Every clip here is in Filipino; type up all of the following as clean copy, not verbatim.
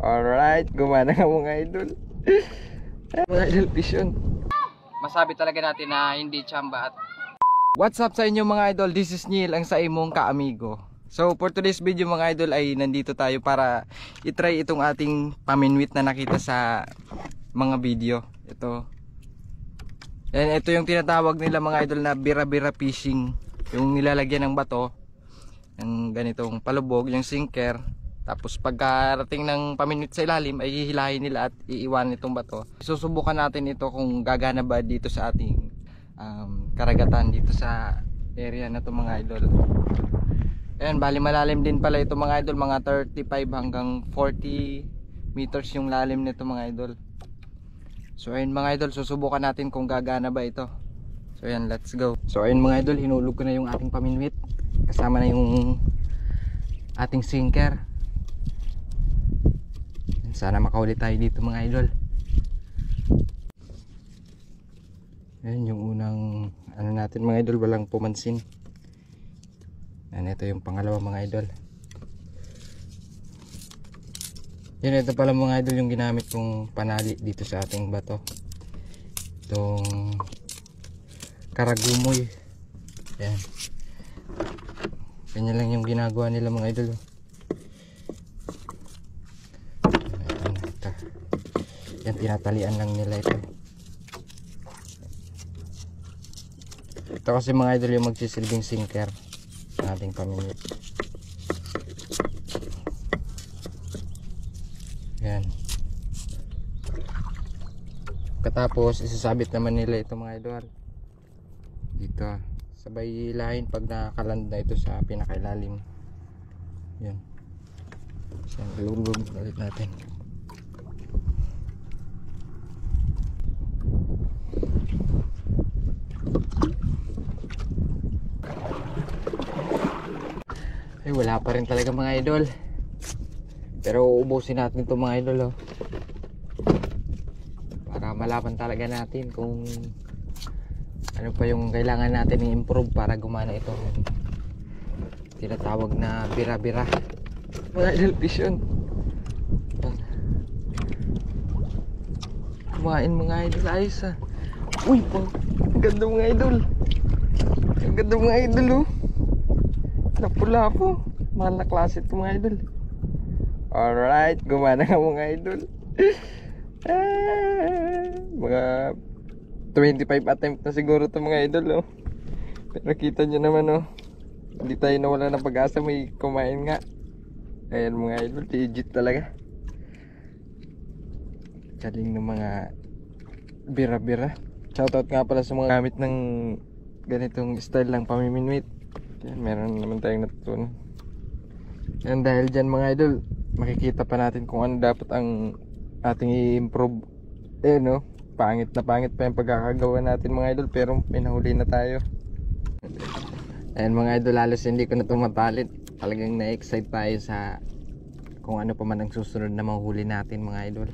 Alright, gumana nga mga idol. Mga idol vision. Masabi talaga natin na hindi tsamba at What's up sa inyo mga idol? This is Neil, ang sa imong kaamigo. So for today's video mga idol ay nandito tayo para itry itong ating paminwit na nakita sa mga video. Ito yung tinatawag nila mga idol na bira-bira fishing. Yung nilalagyan ng bato ng ganitong palubog, yung sinker. Tapos pagkarating ng paminwit sa ilalim ay hihilahin nila at iiwan itong bato. Susubukan natin ito kung gagana ba dito sa ating karagatan dito sa area na to mga idol. Ayan, bali malalim din pala ito mga idol, mga 35 hanggang 40 meters yung lalim nito mga idol. So ayun mga idol, susubukan natin kung gagana ba ito. So ayan, let's go. So ayun mga idol, hinulog ko na yung ating paminwit. Kasama na yung ating sinker. Sana makahuli tayo dito mga idol. Ayan yung unang ano natin mga idol, walang pumansin. Ayan, ito yung pangalawa mga idol. Yan, ito pala mga idol yung ginamit kong panali dito sa ating bato. Itong karagumoy. Ayan. Ganyan lang yung ginagawa nila mga idol. Ayan, ito. Yan, tinatalian lang nila ito. Ito kasi mga idol yung magsisilbing sinker ng ating paminwit. Yan. Katapos isasabit naman nila ito mga idol dito, sabay hilahin pag nakaland na ito sa pinakailalim. Yan. So, ilulog ulit natin. Ay, wala pa rin talaga mga idol. Pero uubusin natin ito mga idol, oh. Para malaman talaga natin kung ano pa yung kailangan natin i-improve para gumana ito. Tinatawag na bira-bira. Mga idol vision. Kumain mga idol, ayos ah. Uy, ang ganda mga idol. Ang ganda mga idol, oh. Lapu-lapu. Mahal na klase ito mga idol. Alright, gumana nga mga idol. Mga 25 attempt na siguro ito mga idol, oh. Pero kita nyo naman, oh. Hindi tayo nawala ng pag-asa, may kumain nga. Ayan mga idol, legit talaga. Galing ng mga bira-bira. Shoutout nga pala sa mga gamit ng ganitong style ng pamiminwit. Yan, meron naman tayong natutunan. Yan, dahil dyan mga idol, makikita pa natin kung ano dapat ang ating i-improve. No? Pangit na pangit pa yung pagkakagawa natin mga idol, pero may nahuli na tayo. Ayan mga idol, halos hindi ko na tumatalit. Talagang na-excite tayo sa kung ano pa man ang susunod na mahuli natin mga idol.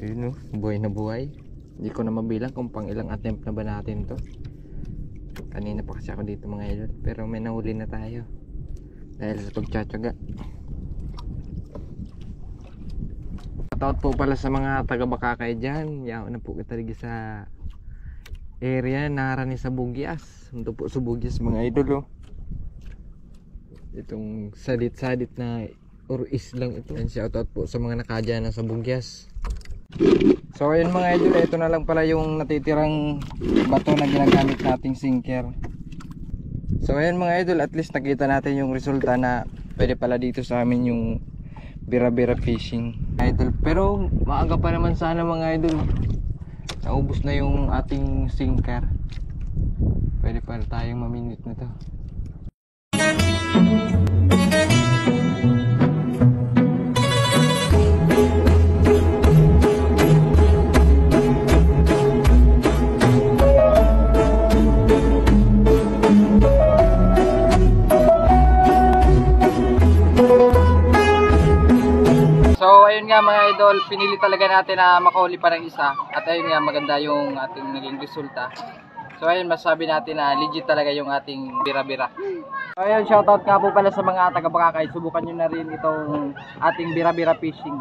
Ayun, no? Buhay na buhay. Hindi ko na mabilang kung pang ilang attempt na ba natin to. Kanina pa kasi ako dito mga idol, pero may nahuli na tayo dahil sa pagtsatsaga. Shoutout po pala sa mga taga Bakakay dyan. Yaon na po kita rin sa area narani sa Bugyas. Ito po sa Bugyas mga idol, oh. Itong sadit-sadit na or islang ito. And shoutout po sa mga nakadyan na sa Bugyas. So ayun mga idol, ito na lang pala yung natitirang bato na ginagamit nating sinker. So ayun mga idol, at least nakita natin yung resulta na pwede pala dito sa amin yung bira-bira fishing idol. Pero maaga pa naman sana mga idol. Naubos na yung ating sinker. Pwede pala tayong maminit na to. so ayun nga mga idol, pinili talaga natin na makahuli pa ng isa. At ayun nga, maganda yung ating naging resulta. So ayun, masasabi natin na legit talaga yung ating bira-bira. So ayun, shoutout nga po pala sa mga taga Boracay. Subukan nyo na rin itong ating bira-bira fishing.